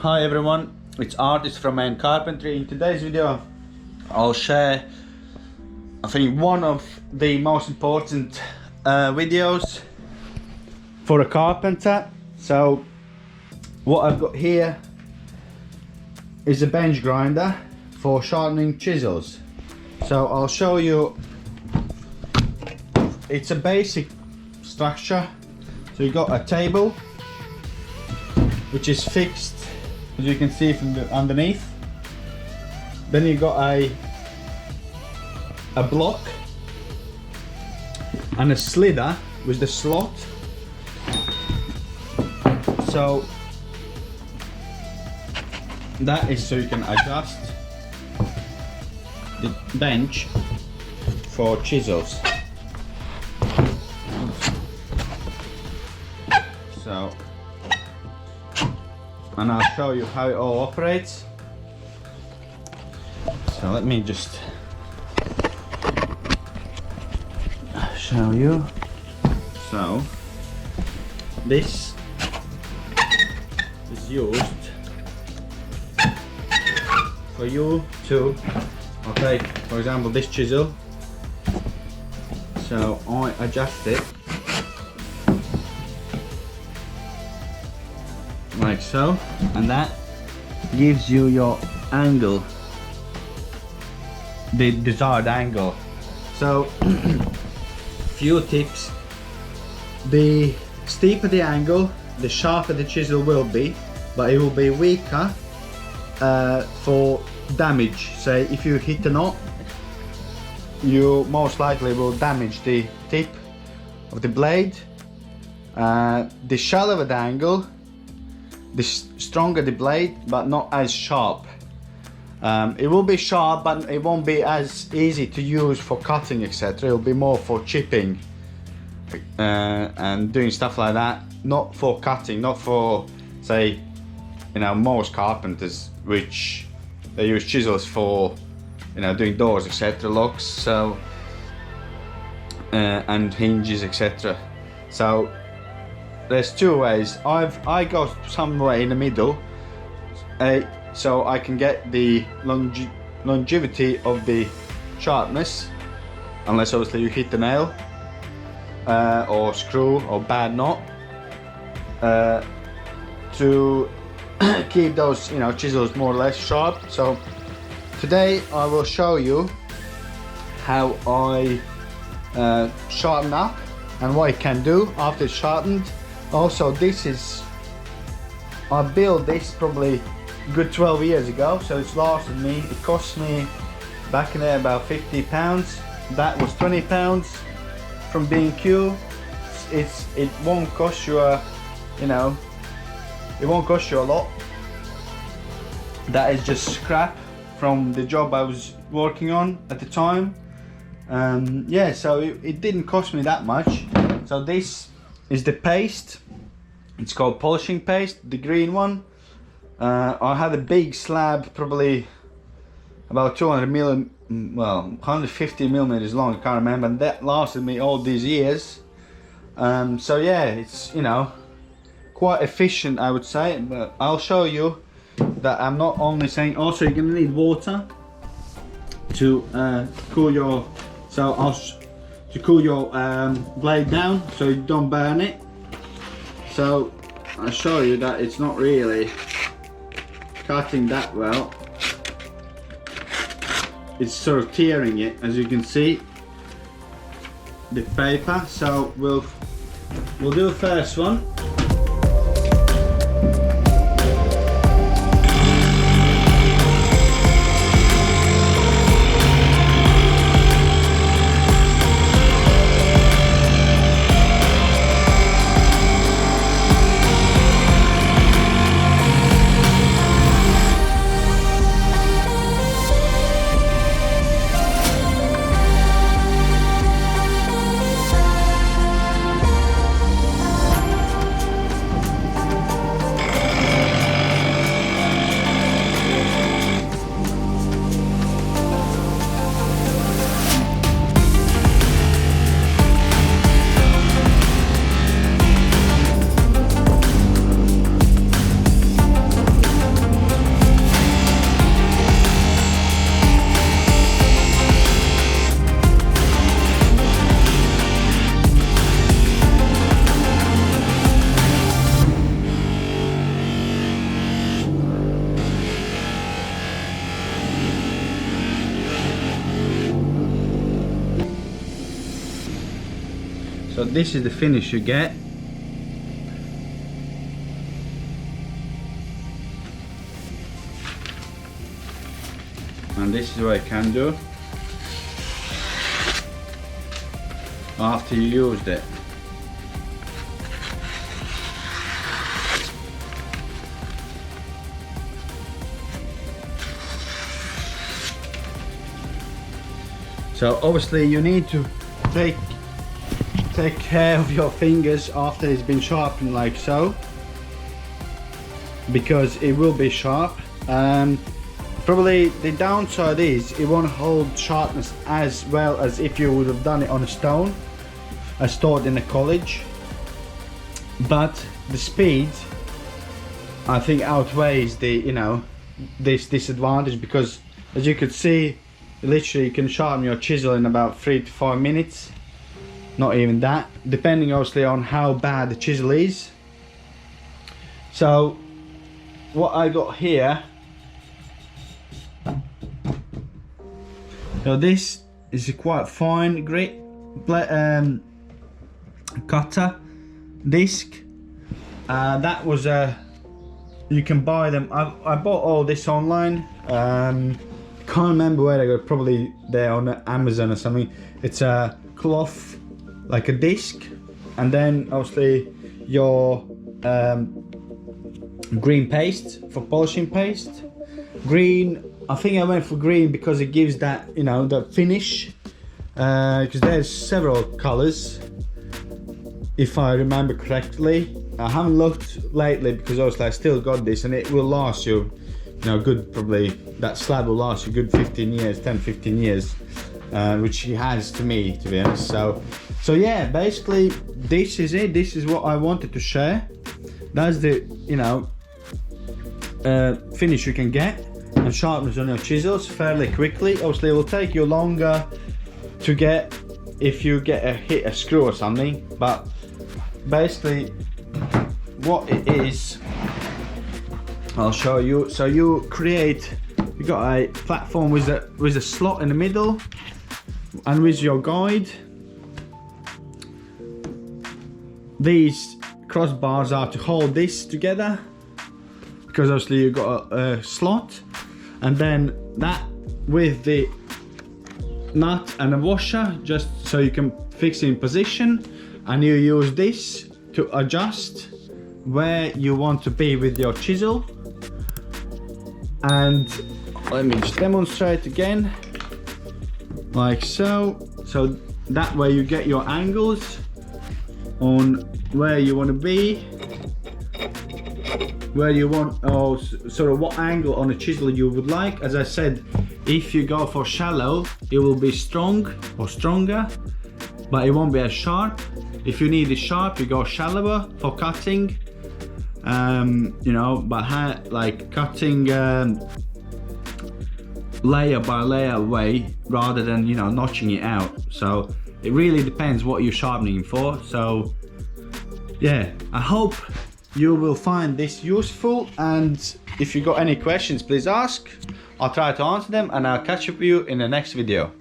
Hi everyone, it's Artist from Carpentry. In today's video I'll share, I think, one of the most important videos for a carpenter. So what I've got here is a bench grinder for sharpening chisels. So I'll show you. It's a basic structure. So you've got a table which is fixed, as you can see from the underneath. Then you've got a block and a slider with the slot. So that is so you can adjust the bench for chisels. So, and I'll show you how it all operates. So let me just show you. So this is used for you to, okay, for example, this chisel. So I adjust it like so, and that gives you your angle, the desired angle. So few tips: the steeper the angle, the sharper the chisel will be, but it will be weaker for damage. Say if you hit a knot, you most likely will damage the tip of the blade. The shallower the angle, the stronger the blade, but not as sharp. It will be sharp, but it won't be as easy to use for cutting, etc. It'll be more for chipping and doing stuff like that, not for cutting, not for, say, you know, most carpenters, which they use chisels for, you know, doing doors, etc., locks, so and hinges, etc. So there's two ways. I go somewhere in the middle, so I can get the longevity of the sharpness, unless obviously you hit the nail or screw or bad knot, to keep those, you know, chisels more or less sharp. So today I will show you how I sharpen up and what it can do after it's sharpened. Also, this is, I built this probably a good 12 years ago, so it's lasted me. It cost me back in there about £50. That was £20 from B&Q. It won't cost you a, you know, it won't cost you a lot. That is just scrap from the job I was working on at the time. Yeah, so it didn't cost me that much. So this is the paste. It's called polishing paste, the green one. I had a big slab, probably about 150 millimeters long, I can't remember, and that lasted me all these years. So yeah, it's, you know, quite efficient, I would say. But I'll show you that I'm not only saying, also you're gonna need water to cool your, so to cool your blade down so you don't burn it. So I'll show you that it's not really cutting that well. It's sort of tearing it, as you can see, the paper. So we'll do the first one. So this is the finish you get. And this is what I can do after you used it. So obviously you need to take care of your fingers after it's been sharpened, like so, because it will be sharp. Probably the downside is it won't hold sharpness as well as if you would have done it on a stone, as taught in a college. But the speed, I think, outweighs the, you know, this disadvantage, because as you could see, literally you can sharpen your chisel in about 3 to 5 minutes, not even that, depending obviously on how bad the chisel is. So what I got here, so this is a quite fine grit cutter disc. That was you can buy them. I bought all this online. Can't remember where I got, probably there on Amazon or something. It's a cloth, like a disc, and then obviously your green paste for polishing paste. Green, I think I went for green because it gives that, you know, that finish, because there's several colors if I remember correctly. I haven't looked lately because obviously I still got this, and it will last you, you know, good, probably that slab will last you good 15 years, 10-15 years, which it has to me, to be honest. So yeah, basically this is it. This is what I wanted to share. That's the, you know, finish you can get and sharpness on your chisels fairly quickly. Obviously it will take you longer to get if you hit a screw or something, but basically what it is, I'll show you. So you got a platform with a slot in the middle, and with your guide, these crossbars are to hold this together, because obviously you've got a slot, and then that with the nut and a washer, just so you can fix it in position, and you use this to adjust where you want to be with your chisel. And let me just demonstrate again, like so. So that way you get your angles on where you want to be, where you want, or sort of what angle on a chisel you would like. As I said, if you go for shallow, it will be strong or stronger, but it won't be as sharp. If you need it sharp, you go shallower for cutting, you know, but like cutting layer by layer way, rather than, you know, notching it out. So it really depends what you're sharpening for. So yeah, I hope you will find this useful, and if you got any questions, please ask. I'll try to answer them, and I'll catch up with you in the next video.